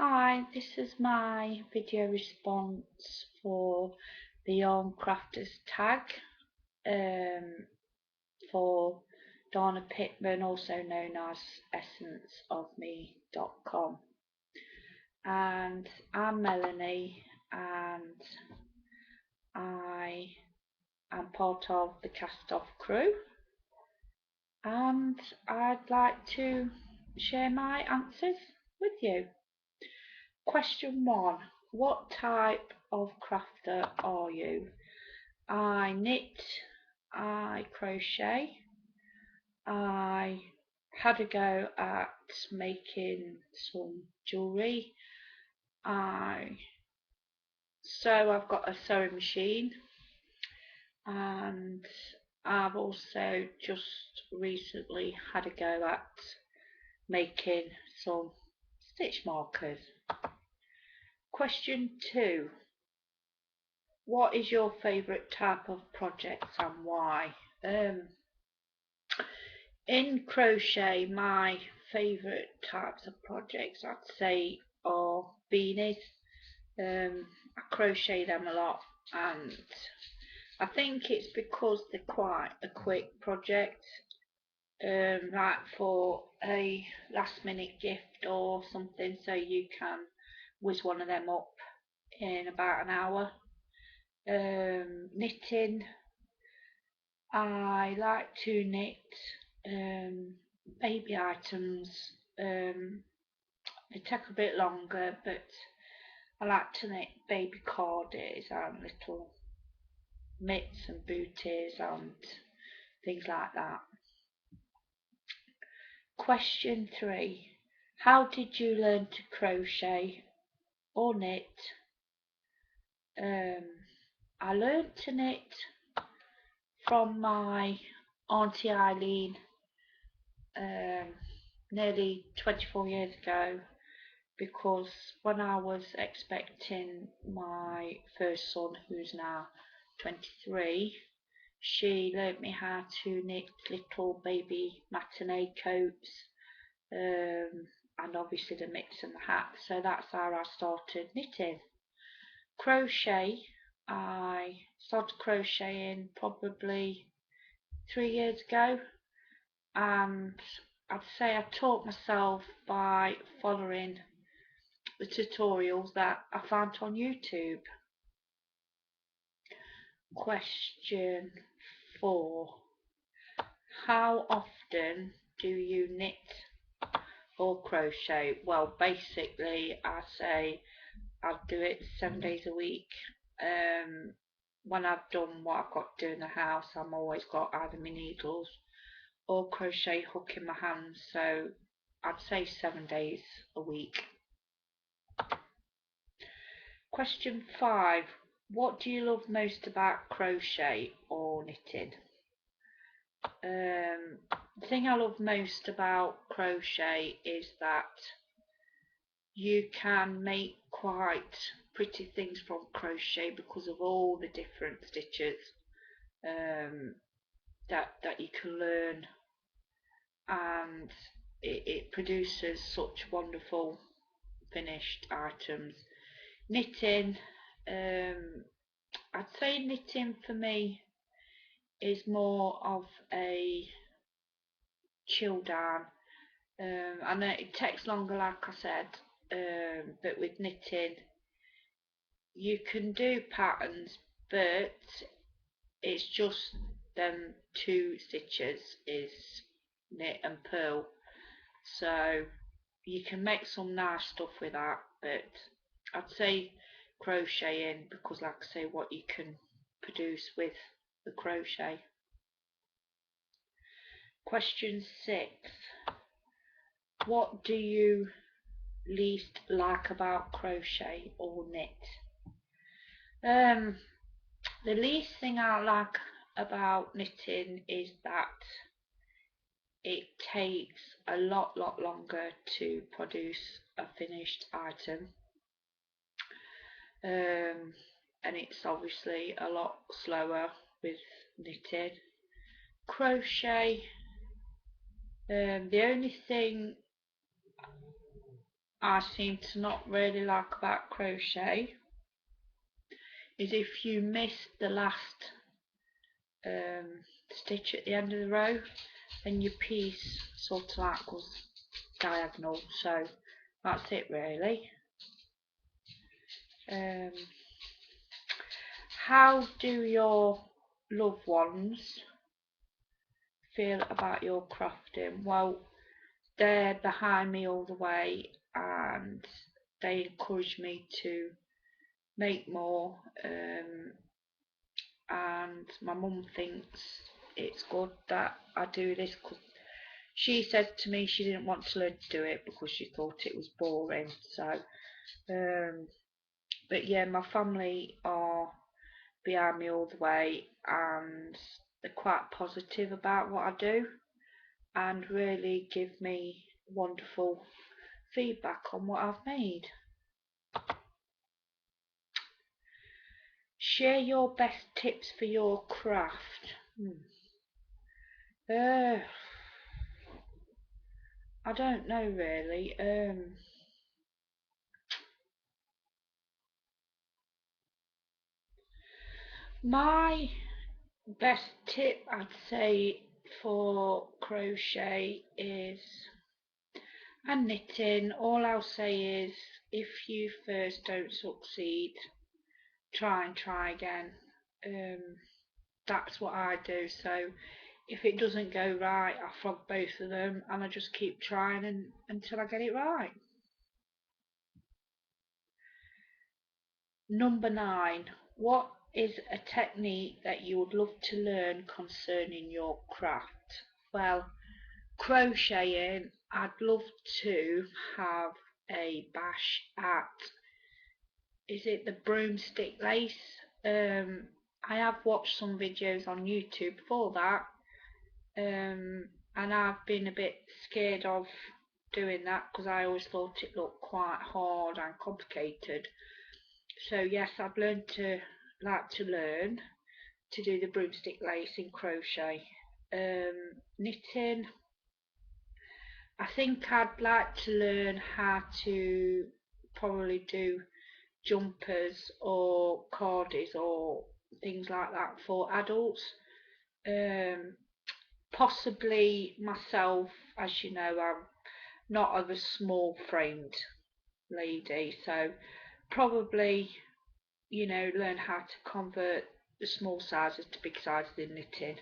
Hi, this is my video response for the Yarn Crafters tag for Dana Pittman, also known as essenceofme.com. And I'm Melanie, and I am part of the cast-off crew, and I'd like to share my answers with you. Question 1. What type of crafter are you? I knit, I crochet, I had a go at making some jewellery, so I've got a sewing machine, and I've also just recently had a go at making some stitch markers. Question 2. What is your favourite type of project and why? In crochet, my favourite types of projects I'd say are beanies. I crochet them a lot, and I think it's because they're quite a quick project, like for a last minute gift or something, so you can whiz one of them up in about an hour. Knitting, I like to knit baby items. They take a bit longer, but I like to knit baby cardies and little mitts and booties and things like that. Question 3. How did you learn to crochet or knit? I learned to knit from my Auntie Eileen nearly 24 years ago, because when I was expecting my first son, who's now 23, she learnt me how to knit little baby matinee coats, and obviously the mitts and the hats, so that's how I started knitting. Crochet, I started crocheting probably 3 years ago, and I'd say I taught myself by following the tutorials that I found on YouTube. Question 4. How often do you knit or crochet? Well, basically I say I do it 7 days a week. When I've done what I've got to do in the house, I'm always got either my needles or crochet hook in my hand, so I'd say 7 days a week. Question 5. What do you love most about crochet or knitting? The thing I love most about crochet is that you can make quite pretty things from crochet because of all the different stitches that you can learn, and it produces such wonderful finished items. Knitting, I'd say knitting for me is more of a chill down. I know it takes longer, like I said, but with knitting you can do patterns, but it's just them 2 stitches is knit and purl, so you can make some nice stuff with that, but I'd say crocheting, because like I say, what you can produce with the crochet. Question 6. What do you least like about crochet or knit? The least thing I like about knitting is that it takes a lot longer to produce a finished item, and it's obviously a lot slower with knitting. Crochet, the only thing I seem to not really like about crochet is if you miss the last stitch at the end of the row, then your piece sort of like goes diagonal. So that's it really. How do your loved ones feel about your crafting? Well, they're behind me all the way and they encourage me to make more, and my mum thinks it's good that I do this because she said to me she didn't want to learn to do it because she thought it was boring. So but yeah, my family are behind me all the way and they're quite positive about what I do and really give me wonderful feedback on what I've made. Share your best tips for your craft. I don't know really. My best tip I'd say for crochet is, and knitting, all I'll say is if you first don't succeed, try and try again. That's what I do. So if it doesn't go right, I flog both of them and I just keep trying until I get it right. Number 9. What is a technique that you would love to learn concerning your craft? Well, crocheting, I'd love to have a bash at, is it the broomstick lace? I have watched some videos on YouTube for that, and I've been a bit scared of doing that because I always thought it looked quite hard and complicated. So yes, I'd like to learn to do the broomstick lace in crochet. Knitting, I think I'd like to learn how to probably do jumpers or cardis or things like that for adults. Possibly myself, as you know, I'm not of a small framed lady, so probably, learn how to convert the small sizes to big sizes in knitting.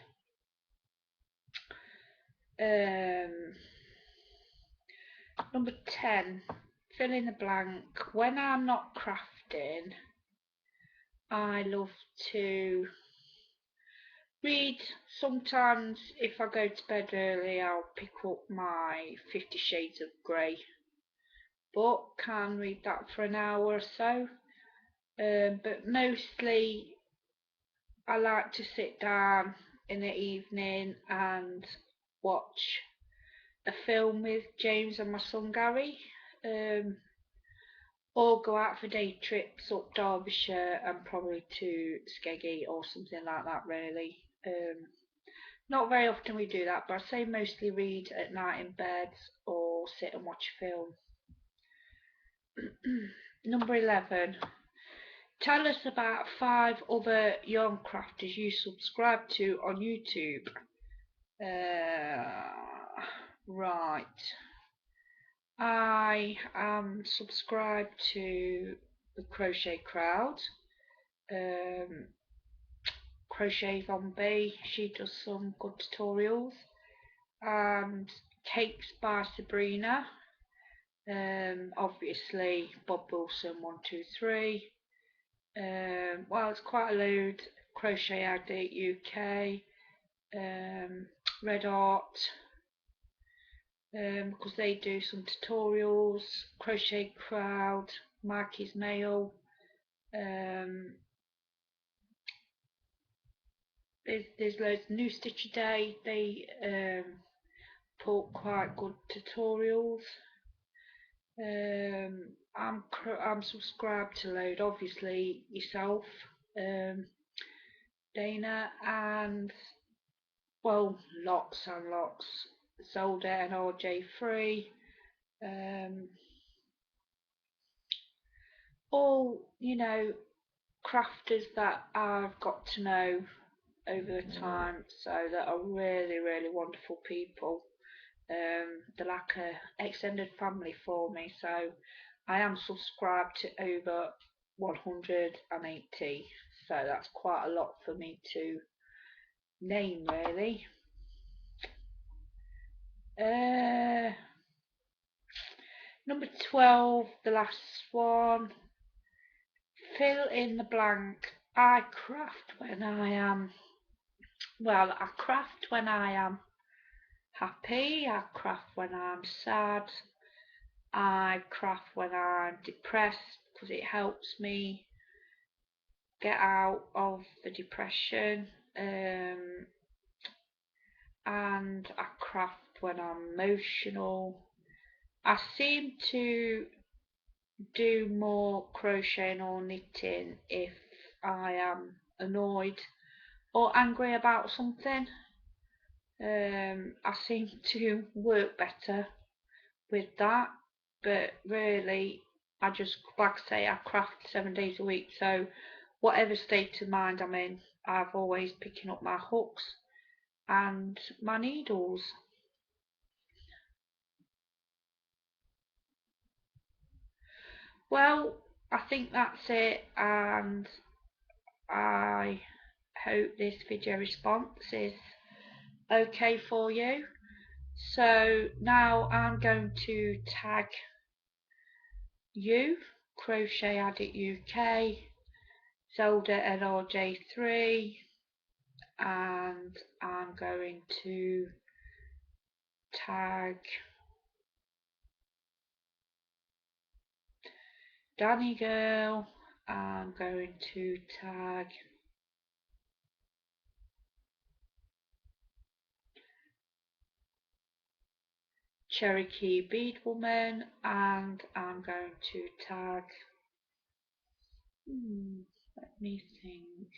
Number 10, fill in the blank. When I'm not crafting, I love to read. Sometimes if I go to bed early, I'll pick up my 50 Shades of Grey book, can read that for an hour or so. But mostly I like to sit down in the evening and watch a film with James and my son Gary, or go out for day trips up Derbyshire and probably to Skeggy or something like that really. Not very often we do that, but I say mostly read at night in bed or sit and watch a film. Number 11. Tell us about 5 other yarn crafters you subscribe to on YouTube. Right. I am subscribed to the Crochet Crowd. Crochet Zombie, she does some good tutorials. And Cakes by Sabrina. Obviously Bob Wilson 123. Well, it's quite a load. Crochet Addict UK, Red Art, because they do some tutorials. Crochet Crowd, Mikey's Mail. There's loads. New Stitch a Day. They put quite good tutorials. I'm subscribed to load, obviously yourself, Dana, and well, lots and lots. Zelda and RJ3. all, you know, crafters that I've got to know over the time, so that are really, really wonderful people. They're like a extended family for me, so I am subscribed to over 180, so that's quite a lot for me to name, really. Number 12, the last one. Fill in the blank. I craft when I am, well, I craft when I am happy, I craft when I'm sad, I craft when I'm depressed because it helps me get out of the depression, and I craft when I'm emotional. I seem to do more crocheting or knitting if I am annoyed or angry about something. I seem to work better with that, but really I just, like I say, I craft 7 days a week, so whatever state of mind I'm in, I've always picking up my hooks and my needles. Well, I think that's it, and I hope this video response is okay for you. So now I'm going to tag you, Crochet Addict UK, Zelda LRJ3, and I'm going to tag Danny Girl, I'm going to tag Cherokee Bead Woman, and I'm going to tag, let me think,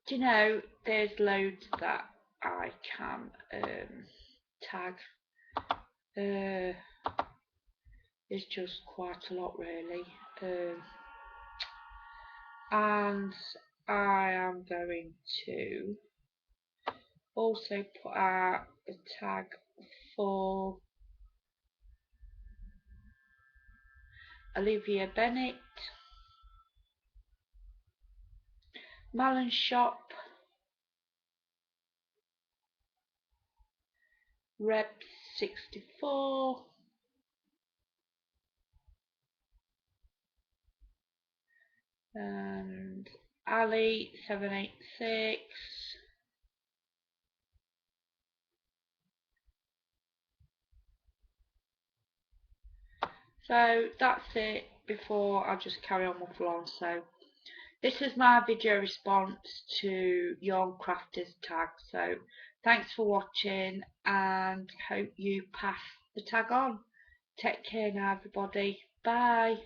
do you know, there's loads that I can tag. There's just quite a lot, really, and I am going to also put out a tag for Olivia Bennett, Malin Shop, Reb 64, and Ali 786. So that's it before I just carry on waffle on. So this is my video response to Yarn Crafters tag. So thanks for watching and hope you pass the tag on. Take care now, everybody. Bye.